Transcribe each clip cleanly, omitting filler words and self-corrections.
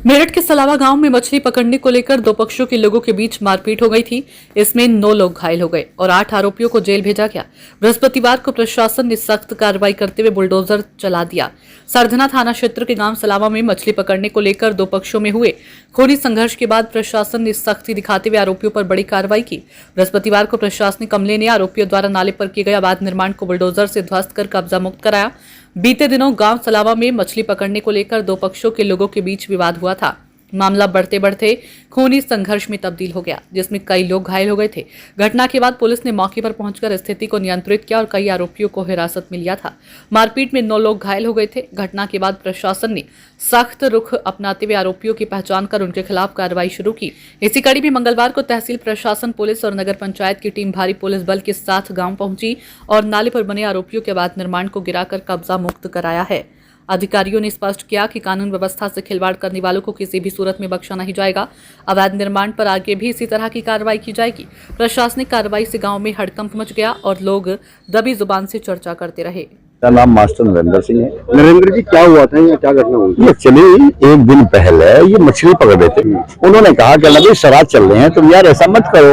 मेरठ के सलावा गांव में मछली पकड़ने को लेकर दो पक्षों के लोगों के बीच मारपीट हो गई थी। इसमें 9 लोग घायल हो गए और 8 आरोपियों को जेल भेजा गया। बृहस्पतिवार को प्रशासन ने सख्त कार्रवाई करते हुए बुलडोजर चला दिया। सरधना थाना क्षेत्र के गांव सलावा में मछली पकड़ने को लेकर दो पक्षों में हुए खूनी संघर्ष के बाद प्रशासन ने सख्ती दिखाते हुए आरोपियों पर बड़ी कार्रवाई की। बृहस्पतिवार को प्रशासनिक अमले ने आरोपियों द्वारा नाले पर किए गए अवैध निर्माण को बुलडोजर से ध्वस्त कर कब्जा मुक्त कराया। बीते दिनों गांव सलावा में मछली पकड़ने को लेकर दो पक्षों के लोगों के बीच विवाद हुआ था। मामला बढ़ते बढ़ते खूनी संघर्ष में तब्दील हो गया, जिसमें कई लोग घायल हो गए थे। घटना के बाद पुलिस ने मौके पर पहुंचकर स्थिति को नियंत्रित किया और कई आरोपियों को हिरासत में लिया था। मारपीट में 9 लोग घायल हो गए थे। घटना के बाद प्रशासन ने सख्त रुख अपनाते हुए आरोपियों की पहचान कर उनके खिलाफ कार्रवाई शुरू की। इसी कड़ी में मंगलवार को तहसील प्रशासन, पुलिस और नगर पंचायत की टीम भारी पुलिस बल के साथ गांव पहुंची और नाले पर बने आरोपियों के अवैध निर्माण को गिराकर कब्जा मुक्त कराया है। अधिकारियों ने स्पष्ट किया कि कानून व्यवस्था से खिलवाड़ करने वालों को किसी भी सूरत में बख्शा नहीं जाएगा। अवैध निर्माण पर आगे भी इसी तरह की कार्रवाई की जाएगी। प्रशासनिक कार्रवाई से गांव में हड़कंप मच गया और लोग दबी जुबान से चर्चा करते रहे। मेरा नाम मास्टर नरेंद्र सिंह है। नरेंद्र जी, क्या हुआ था? ये क्या घटना हुई? ये चलिए एक दिन पहले ये मछली पकड़ रहे थे। उन्होंने कहा कि अभी शराब चल रहे हैं, तुम यार ऐसा मत करो,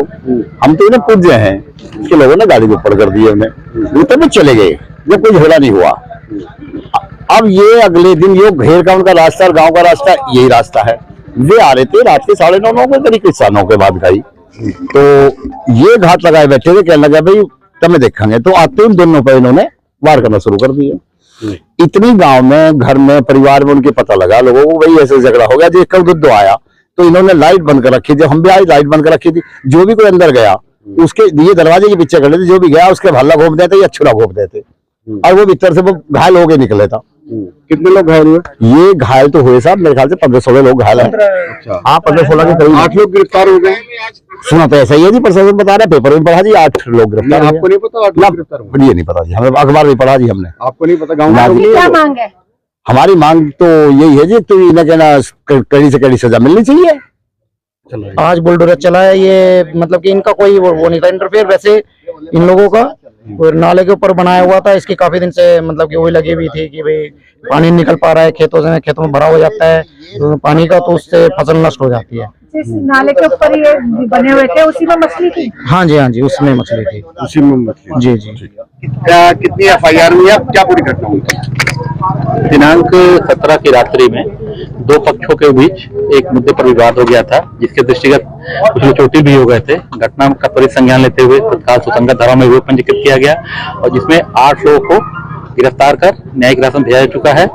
हम तो इन्हें पूजे हैं। इसके लोगों ने गाड़ी को ऊपर कर दिए, उन्हें वो तो चले गए, जब कोई झगड़ा नहीं हुआ। अब ये अगले दिन ये घेर का उनका रास्ता और गांव का रास्ता यही रास्ता है। वे आ रहे थे रात के 9:30 के करीब, किसानों के बाद खाई तो ये घाट लगाए बैठे थे। कहने लगा भाई तुम्हें देखेंगे, तो आते ही दोनों पे इन्होंने वार करना शुरू कर दिया। इतनी गांव में, घर में, परिवार में उनके पता लगा लोगों को, वही ऐसे झगड़ा हो गया। जो कब दुद्ध आया तो इन्होंने लाइट बंद कर रखी थी, हम भी आई लाइट बंद कर रखी थी। जो भी कोई अंदर गया उसके ये दरवाजे के पीछे खड़े थे, जो भी गया उसके भल्ला घोप देते या छुरा घोप देते, और वो भीतर से वो घायल हो गए निकले था। कितने लोग घायल हुए? ये घायल तो हुए साहब, मेरे ख्याल से 15-16 लोग घायल हैं। हाँ, 15-16 के करीब। 8 लोग गिरफ्तार हो गए। सुना तो ऐसा ही है जी, प्रशासन बता रहा है, पेपर में पढ़ा जी 8 लोग गिरफ्तार। आपको नहीं पता 8 लोग गिरफ्तार हुए? ये नहीं पता जी, हमें अखबार में पढ़ा जी हमने। आपको नहीं पता? गाँव में क्या मांग है? हमारी मांग तो यही है जी, तो इन्हें कहना कड़ी से कड़ी सजा मिलनी चाहिए। आज बुलडोजर चला है, ये मतलब कि इनका कोई वो नहीं था इंटरफेयर वैसे इन लोगों का। और नाले के ऊपर बनाया हुआ था, इसकी काफी दिन से मतलब कि वही लगी हुई थी कि भाई पानी निकल पा रहा है खेतों से, खेतों में भरा हो जाता है तो पानी का, तो उससे फसल नष्ट हो जाती है। जिस नाले के ऊपर ये बने हुए थे उसी में मछली थी? हाँ जी, हाँ जी, उसमें मछली थी। उसी में मछली? जी जी। कितनी FIR हुई? क्या पूरी घटना हुई? दिनांक 17 की रात्रि में दो पक्षों के बीच एक मुद्दे पर विवाद हो गया था, जिसके दृष्टिगत कुछ लोग चोटिल भी हो गए थे। घटना का त्वरित संज्ञान लेते हुए तत्काल सुसंगत धाराओं में विरोध पंजीकृत किया गया और जिसमें 8 लोगों को गिरफ्तार कर न्यायिक हिरासत भेजा जा चुका है।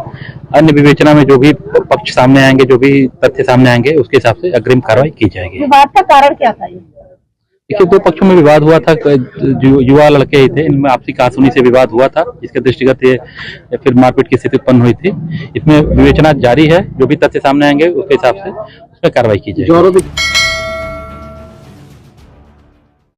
अन्य विवेचना में जो भी पक्ष सामने आएंगे, जो भी तथ्य सामने आएंगे, उसके हिसाब से अग्रिम कार्रवाई की जाएगी। विवाद का कारण क्या था? देखिए, दो पक्षों में विवाद हुआ था, युवा लड़के ही थे, इनमें आपसी कहासुनी से विवाद हुआ था, जिसके दृष्टिगत ये फिर मारपीट की स्थिति उत्पन्न हुई थी। इसमें विवेचना जारी है, जो भी तथ्य सामने आएंगे उसके हिसाब से उसमें कार्रवाई की जाएगी।